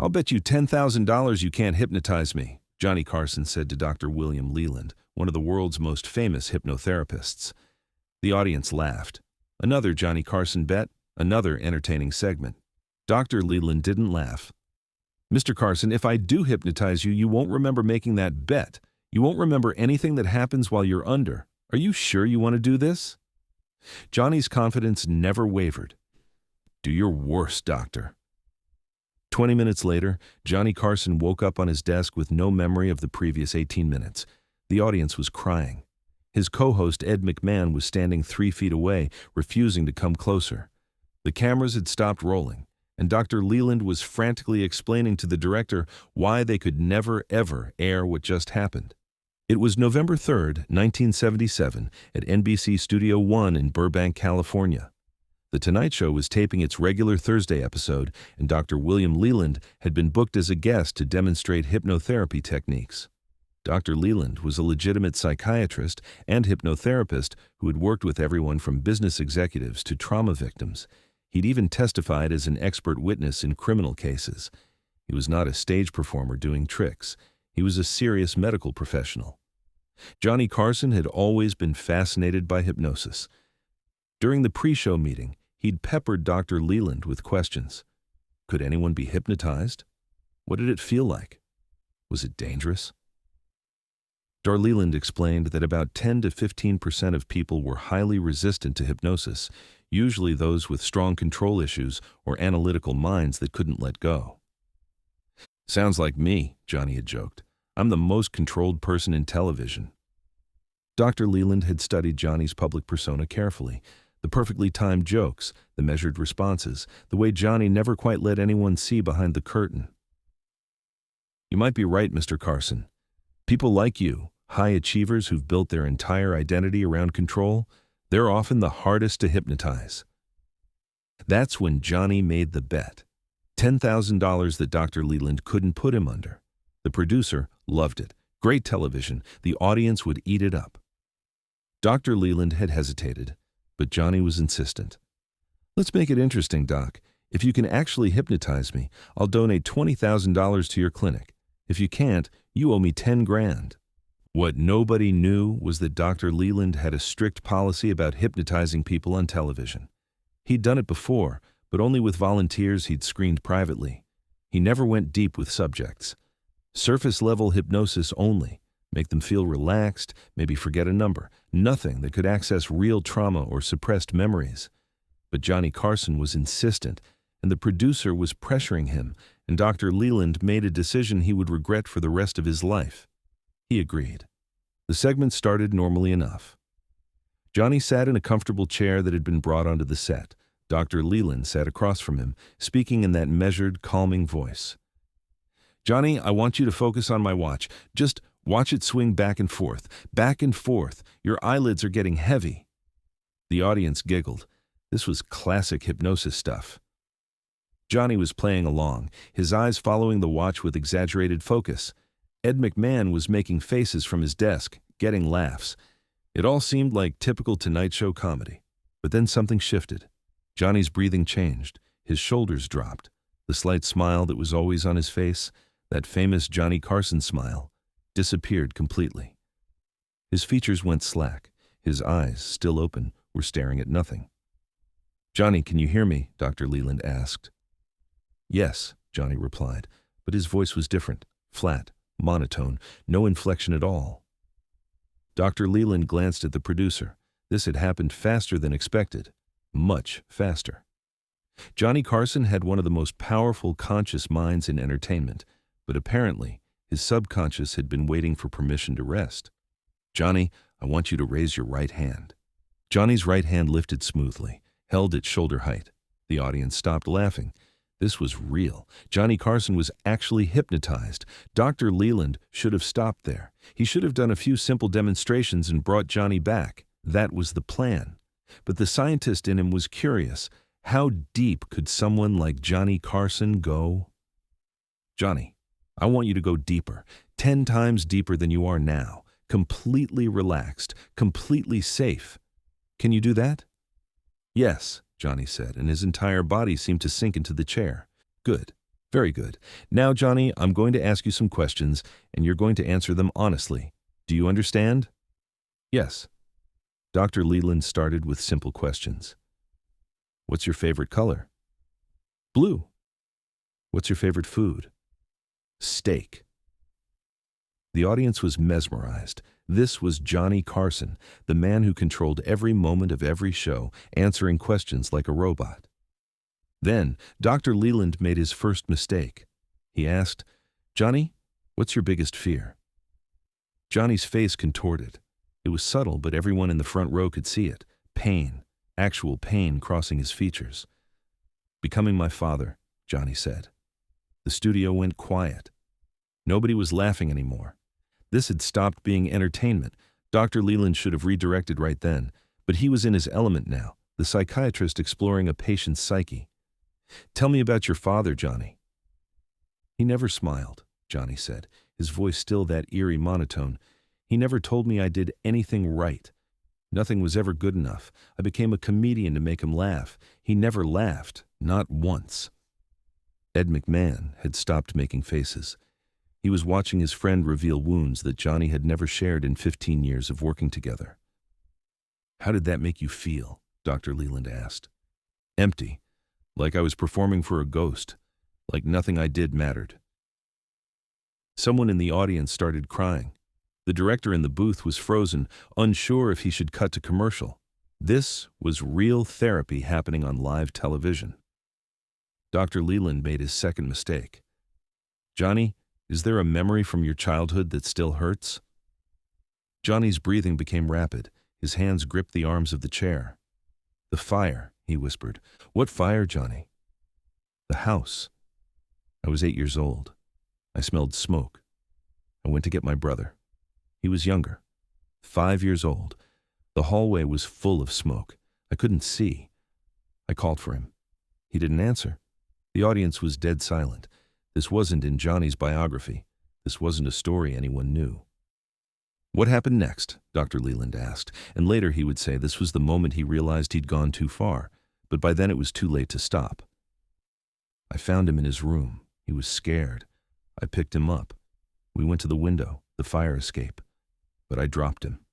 "I'll bet you $10,000 you can't hypnotize me," Johnny Carson said to Dr. William Leland, one of the world's most famous hypnotherapists. The audience laughed. Another Johnny Carson bet, another entertaining segment. Dr. Leland didn't laugh. "Mr. Carson, if I do hypnotize you, you won't remember making that bet. You won't remember anything that happens while you're under. Are you sure you want to do this?" Johnny's confidence never wavered. "Do your worst, doctor." 20 minutes later, Johnny Carson woke up on his desk with no memory of the previous 18 minutes. The audience was crying. His co-host Ed McMahon was standing 3 feet away, refusing to come closer. The cameras had stopped rolling, and Dr. Leland was frantically explaining to the director why they could never, ever air what just happened. It was November 3rd, 1977, at NBC Studio 1 in Burbank, California. The Tonight Show was taping its regular Thursday episode, and Dr. William Leland had been booked as a guest to demonstrate hypnotherapy techniques. Dr. Leland was a legitimate psychiatrist and hypnotherapist who had worked with everyone from business executives to trauma victims. He'd even testified as an expert witness in criminal cases. He was not a stage performer doing tricks. He was a serious medical professional. Johnny Carson had always been fascinated by hypnosis. During the pre-show meeting, he'd peppered Dr. Leland with questions. Could anyone be hypnotized? What did it feel like? Was it dangerous? Dr. Leland explained that about 10 to 15% of people were highly resistant to hypnosis, usually those with strong control issues or analytical minds that couldn't let go. "Sounds like me," Johnny had joked. "I'm the most controlled person in television." Dr. Leland had studied Johnny's public persona carefully. The perfectly timed jokes, the measured responses, the way Johnny never quite let anyone see behind the curtain. "You might be right, Mr. Carson. People like you, high achievers who've built their entire identity around control, they're often the hardest to hypnotize." That's when Johnny made the bet. $10,000 that Dr. Leland couldn't put him under. The producer loved it. Great television. The audience would eat it up. Dr. Leland had hesitated, but Johnny was insistent. "Let's make it interesting, Doc. If you can actually hypnotize me, I'll donate $20,000 to your clinic. If you can't, you owe me 10 grand. What nobody knew was that Dr. Leland had a strict policy about hypnotizing people on television. He'd done it before, but only with volunteers he'd screened privately. He never went deep with subjects. Surface-level hypnosis only. Make them feel relaxed, maybe forget a number. Nothing that could access real trauma or suppressed memories. But Johnny Carson was insistent, and the producer was pressuring him, and Dr. Leland made a decision he would regret for the rest of his life. He agreed. The segment started normally enough. Johnny sat in a comfortable chair that had been brought onto the set. Dr. Leland sat across from him, speaking in that measured, calming voice. "Johnny, I want you to focus on my watch. Just watch it swing back and forth, back and forth. Your eyelids are getting heavy." The audience giggled. This was classic hypnosis stuff. Johnny was playing along, his eyes following the watch with exaggerated focus. Ed McMahon was making faces from his desk, getting laughs. It all seemed like typical Tonight Show comedy. But then something shifted. Johnny's breathing changed. His shoulders dropped. The slight smile that was always on his face, that famous Johnny Carson smile, disappeared completely. His features went slack. His eyes, still open, were staring at nothing. "Johnny, can you hear me?" Dr. Leland asked. "Yes," Johnny replied, but his voice was different, flat, monotone, no inflection at all. Dr. Leland glanced at the producer. This had happened faster than expected. Much faster. Johnny Carson had one of the most powerful conscious minds in entertainment, but apparently his subconscious had been waiting for permission to rest. "Johnny, I want you to raise your right hand." Johnny's right hand lifted smoothly, held at shoulder height. The audience stopped laughing. This was real. Johnny Carson was actually hypnotized. Dr. Leland should have stopped there. He should have done a few simple demonstrations and brought Johnny back. That was the plan. But the scientist in him was curious. How deep could someone like Johnny Carson go? "Johnny, I want you to go deeper, 10 times deeper than you are now, completely relaxed, completely safe. Can you do that?" "Yes," Johnny said, and his entire body seemed to sink into the chair. "Good. Very good. Now, Johnny, I'm going to ask you some questions, and you're going to answer them honestly. Do you understand? Yes. Dr. Leland started with simple questions. What's your favorite color? Blue. What's your favorite food? Steak. The audience was mesmerized. This was Johnny Carson, the man who controlled every moment of every show, answering questions like a robot. Then, Dr. Leland made his first mistake. He asked, "Johnny, what's your biggest fear?" Johnny's face contorted. It was subtle, but everyone in the front row could see it. Pain, actual pain crossing his features. "Becoming my father," Johnny said. The studio went quiet. Nobody was laughing anymore. This had stopped being entertainment. Dr. Leland should have redirected right then, but he was in his element now, the psychiatrist exploring a patient's psyche. "Tell me about your father, Johnny." "He never smiled," Johnny said, his voice still that eerie monotone. "He never told me I did anything right. Nothing was ever good enough. I became a comedian to make him laugh. He never laughed, not once." Ed McMahon had stopped making faces. He was watching his friend reveal wounds that Johnny had never shared in 15 years of working together. "How did that make you feel?" Dr. Leland asked. "Empty. Like I was performing for a ghost. Like nothing I did mattered." Someone in the audience started crying. The director in the booth was frozen, unsure if he should cut to commercial. This was real therapy happening on live television. Dr. Leland made his second mistake. "Johnny, is there a memory from your childhood that still hurts?" Johnny's breathing became rapid. His hands gripped the arms of the chair. "The fire," he whispered. "What fire, Johnny?" "The house. I was 8 years old. I smelled smoke. I went to get my brother. He was younger, 5 years old. The hallway was full of smoke. I couldn't see. I called for him. He didn't answer. The audience was dead silent. This wasn't in Johnny's biography. This wasn't a story anyone knew. "What happened next?" Dr. Leland asked, and later he would say this was the moment he realized he'd gone too far, but by then it was too late to stop. "I found him in his room. He was scared. I picked him up. We went to the window, the fire escape. But I dropped him.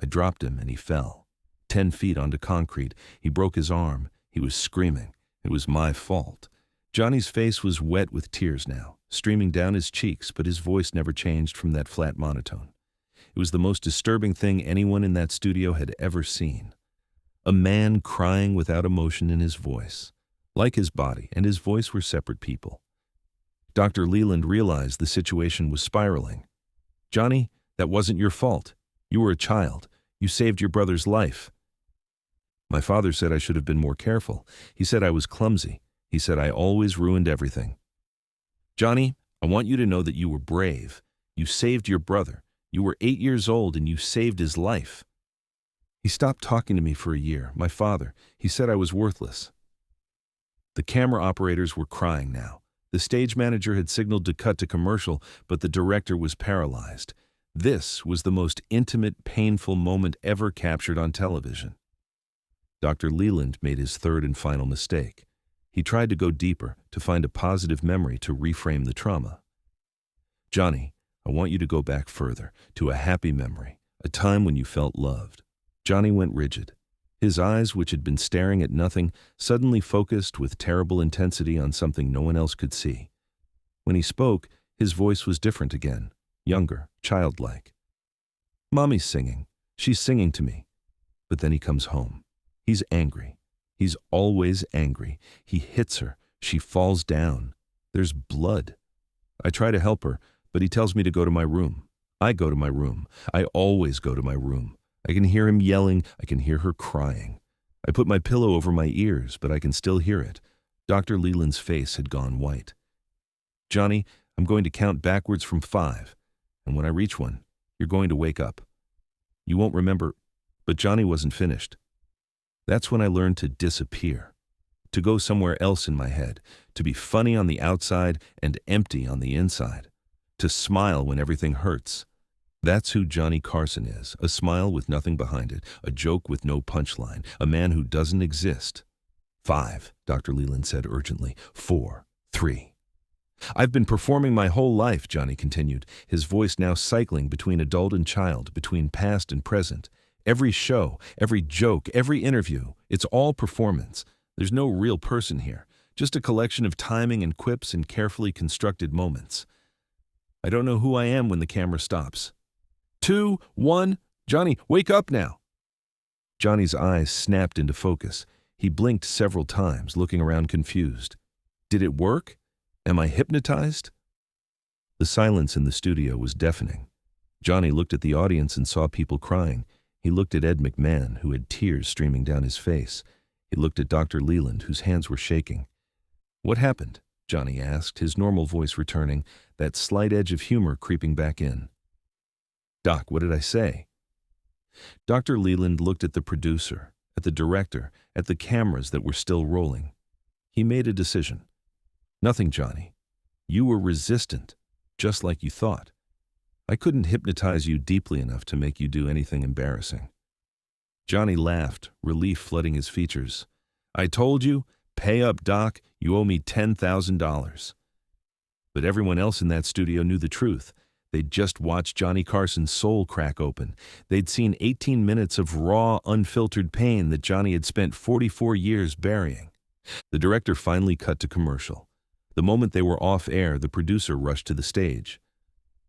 I dropped him and he fell. 10 feet onto concrete. He broke his arm. He was screaming. It was my fault." Johnny's face was wet with tears now, streaming down his cheeks, but his voice never changed from that flat monotone. It was the most disturbing thing anyone in that studio had ever seen. A man crying without emotion in his voice. Like his body and his voice were separate people. Dr. Leland realized the situation was spiraling. "Johnny, that wasn't your fault. You were a child. You saved your brother's life." "My father said I should have been more careful. He said I was clumsy. He said I always ruined everything." "Johnny, I want you to know that you were brave. You saved your brother. You were 8 years old and you saved his life." "He stopped talking to me for a year, my father. He said I was worthless." The camera operators were crying now. The stage manager had signaled to cut to commercial, but the director was paralyzed. This was the most intimate, painful moment ever captured on television. Dr. Leland made his third and final mistake. He tried to go deeper, to find a positive memory to reframe the trauma. "Johnny, I want you to go back further, to a happy memory, a time when you felt loved." Johnny went rigid. His eyes, which had been staring at nothing, suddenly focused with terrible intensity on something no one else could see. When he spoke, his voice was different again, younger, childlike. "Mommy's singing. She's singing to me." But then he comes home. He's angry. He's always angry. He hits her. She falls down. There's blood. I try to help her, but he tells me to go to my room. I go to my room. I always go to my room. I can hear him yelling. I can hear her crying. I put my pillow over my ears, but I can still hear it. Dr. Leland's face had gone white. "Johnny, I'm going to count backwards from 5, and when I reach 1, you're going to wake up. You won't remember," but Johnny wasn't finished. "That's when I learned to disappear, to go somewhere else in my head, to be funny on the outside and empty on the inside, to smile when everything hurts. That's who Johnny Carson is, a smile with nothing behind it, a joke with no punchline, a man who doesn't exist." 5, Dr. Leland said urgently. 4, 3. I've been performing my whole life, Johnny continued, his voice now cycling between adult and child, between past and present. Every show, every joke, every interview, it's all performance. There's no real person here, just a collection of timing and quips and carefully constructed moments. I don't know who I am when the camera stops. 2, 1, Johnny, wake up now! Johnny's eyes snapped into focus. He blinked several times, looking around confused. Did it work? Am I hypnotized? The silence in the studio was deafening. Johnny looked at the audience and saw people crying. He looked at Ed McMahon, who had tears streaming down his face. He looked at Dr. Leland, whose hands were shaking. What happened? Johnny asked, his normal voice returning, that slight edge of humor creeping back in. Doc, what did I say? Dr. Leland looked at the producer, at the director, at the cameras that were still rolling. He made a decision. Nothing, Johnny. You were resistant, just like you thought. I couldn't hypnotize you deeply enough to make you do anything embarrassing. Johnny laughed, relief flooding his features. I told you, pay up, Doc, you owe me $10,000. But everyone else in that studio knew the truth. They'd just watched Johnny Carson's soul crack open. They'd seen 18 minutes of raw, unfiltered pain that Johnny had spent 44 years burying. The director finally cut to commercial. The moment they were off air, the producer rushed to the stage.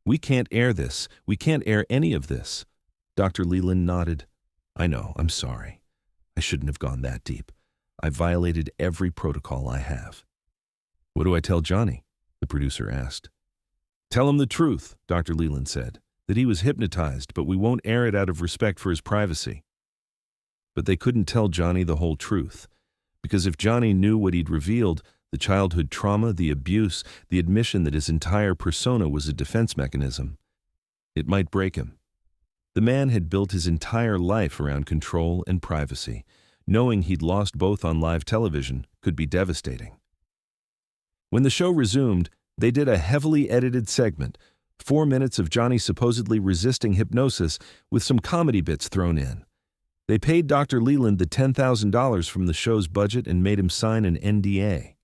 We can't air this. We can't air any of this. Dr. Leland nodded. I know, I'm sorry. I shouldn't have gone that deep. I violated every protocol I have. What do I tell Johnny? The producer asked. Tell him the truth, Dr. Leland said, that he was hypnotized, but we won't air it out of respect for his privacy. But they couldn't tell Johnny the whole truth, because if Johnny knew what he'd revealed, the childhood trauma, the abuse, the admission that his entire persona was a defense mechanism, it might break him. The man had built his entire life around control and privacy. Knowing he'd lost both on live television could be devastating. When the show resumed, they did a heavily edited segment, 4 minutes of Johnny supposedly resisting hypnosis with some comedy bits thrown in. They paid Dr. Leland the $10,000 from the show's budget and made him sign an NDA.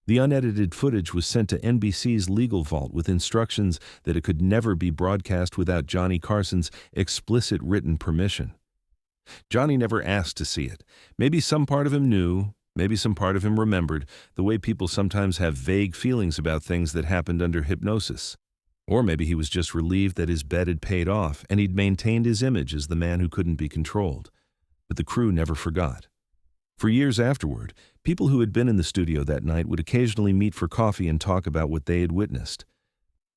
The unedited footage was sent to NBC's legal vault with instructions that it could never be broadcast without Johnny Carson's explicit written permission. Johnny never asked to see it. Maybe some part of him knew, maybe some part of him remembered, the way people sometimes have vague feelings about things that happened under hypnosis. Or maybe he was just relieved that his bet had paid off and he'd maintained his image as the man who couldn't be controlled. But the crew never forgot. For years afterward, people who had been in the studio that night would occasionally meet for coffee and talk about what they had witnessed.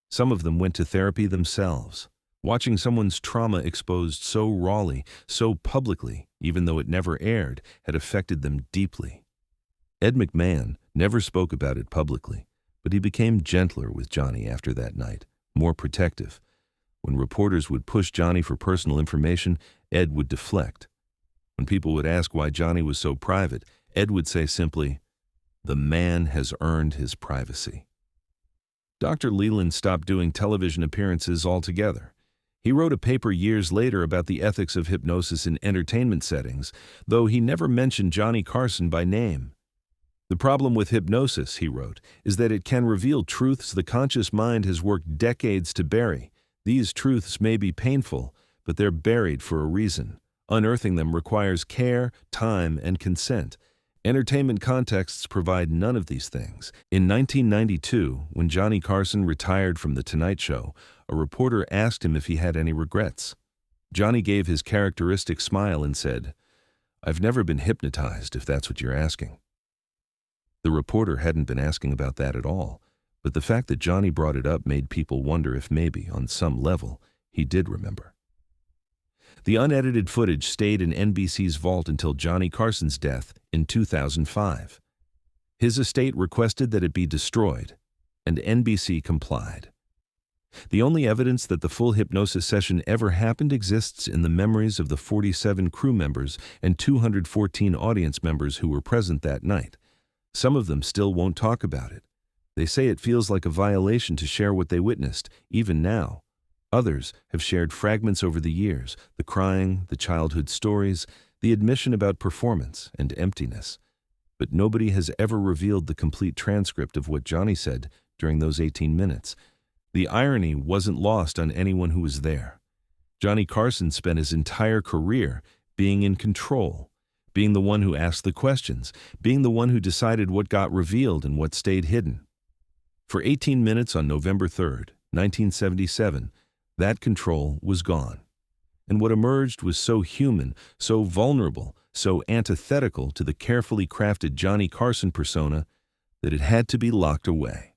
Some of them went to therapy themselves. Watching someone's trauma exposed so rawly, so publicly, even though it never aired, had affected them deeply. Ed McMahon never spoke about it publicly, but he became gentler with Johnny after that night, more protective. When reporters would push Johnny for personal information, Ed would deflect. When people would ask why Johnny was so private, Ed would say simply, "The man has earned his privacy." Dr. Leland stopped doing television appearances altogether. He wrote a paper years later about the ethics of hypnosis in entertainment settings, though he never mentioned Johnny Carson by name. The problem with hypnosis, he wrote, is that it can reveal truths the conscious mind has worked decades to bury. These truths may be painful, but they're buried for a reason. Unearthing them requires care, time, and consent. Entertainment contexts provide none of these things. In 1992, when Johnny Carson retired from The Tonight Show, a reporter asked him if he had any regrets. Johnny gave his characteristic smile and said, "I've never been hypnotized, if that's what you're asking." The reporter hadn't been asking about that at all, but the fact that Johnny brought it up made people wonder if maybe, on some level, he did remember. The unedited footage stayed in NBC's vault until Johnny Carson's death in 2005. His estate requested that it be destroyed, and NBC complied. The only evidence that the full hypnosis session ever happened exists in the memories of the 47 crew members and 214 audience members who were present that night. Some of them still won't talk about it. They say it feels like a violation to share what they witnessed, even now. Others have shared fragments over the years, the crying, the childhood stories, the admission about performance and emptiness. But nobody has ever revealed the complete transcript of what Johnny said during those 18 minutes. The irony wasn't lost on anyone who was there. Johnny Carson spent his entire career being in control, being the one who asked the questions, being the one who decided what got revealed and what stayed hidden. For 18 minutes on November 3rd, 1977, that control was gone. And what emerged was so human, so vulnerable, so antithetical to the carefully crafted Johnny Carson persona that it had to be locked away.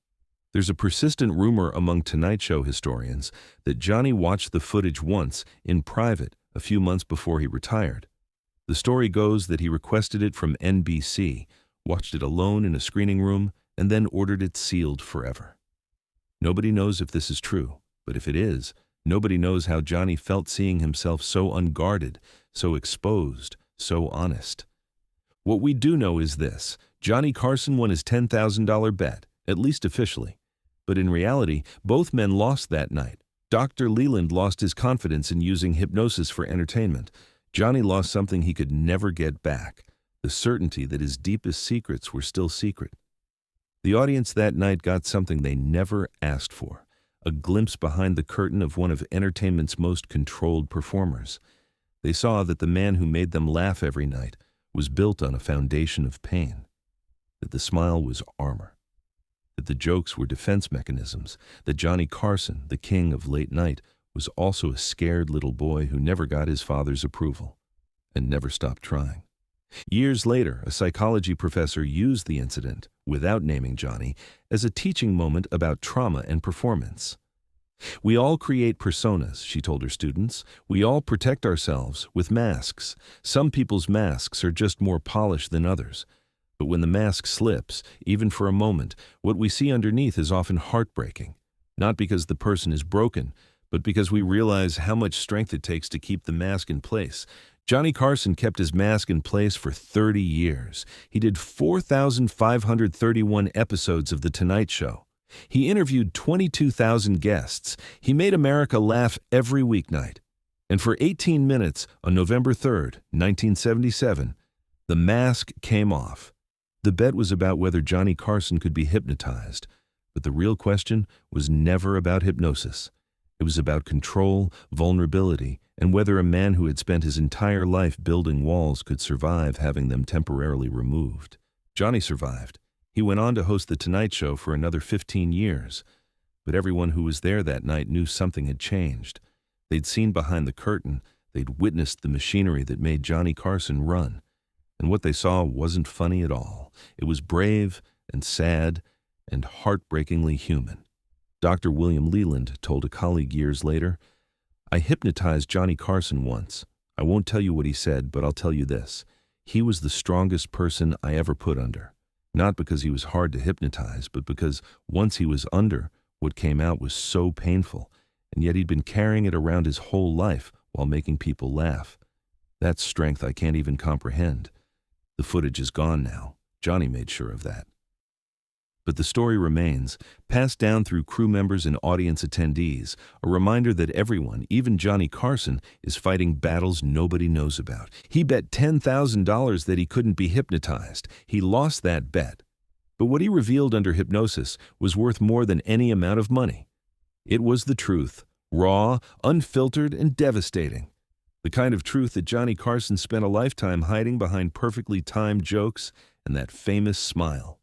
There's a persistent rumor among Tonight Show historians that Johnny watched the footage once, in private, a few months before he retired. The story goes that he requested it from NBC, watched it alone in a screening room, and then ordered it sealed forever. Nobody knows if this is true, but if it is, nobody knows how Johnny felt seeing himself so unguarded, so exposed, so honest. What we do know is this: Johnny Carson won his $10,000 bet, at least officially. But in reality, both men lost that night. Dr. Leland lost his confidence in using hypnosis for entertainment. Johnny lost something he could never get back, the certainty that his deepest secrets were still secret. The audience that night got something they never asked for, a glimpse behind the curtain of one of entertainment's most controlled performers. They saw that the man who made them laugh every night was built on a foundation of pain, that the smile was armor, that the jokes were defense mechanisms, that Johnny Carson, the king of late night, was also a scared little boy who never got his father's approval and never stopped trying. Years later, a psychology professor used the incident, without naming Johnny, as a teaching moment about trauma and performance. We all create personas, she told her students. We all protect ourselves with masks. Some people's masks are just more polished than others. But when the mask slips, even for a moment, what we see underneath is often heartbreaking. Not because the person is broken, but because we realize how much strength it takes to keep the mask in place. Johnny Carson kept his mask in place for 30 years. He did 4,531 episodes of The Tonight Show. He interviewed 22,000 guests. He made America laugh every weeknight. And for 18 minutes on November 3rd, 1977, the mask came off. The bet was about whether Johnny Carson could be hypnotized, but the real question was never about hypnosis. It was about control, vulnerability, and whether a man who had spent his entire life building walls could survive having them temporarily removed. Johnny survived. He went on to host The Tonight Show for another 15 years. But everyone who was there that night knew something had changed. They'd seen behind the curtain. They'd witnessed the machinery that made Johnny Carson run. And what they saw wasn't funny at all. It was brave and sad and heartbreakingly human. Dr. William Leland told a colleague years later, "I hypnotized Johnny Carson once. I won't tell you what he said, but I'll tell you this. He was the strongest person I ever put under. Not because he was hard to hypnotize, but because once he was under, what came out was so painful, and yet he'd been carrying it around his whole life while making people laugh. That's strength I can't even comprehend. The footage is gone now. Johnny made sure of that." But the story remains, passed down through crew members and audience attendees, a reminder that everyone, even Johnny Carson, is fighting battles nobody knows about. He bet $10,000 that he couldn't be hypnotized. He lost that bet. But what he revealed under hypnosis was worth more than any amount of money. It was the truth, raw, unfiltered, and devastating. The kind of truth that Johnny Carson spent a lifetime hiding behind perfectly timed jokes and that famous smile.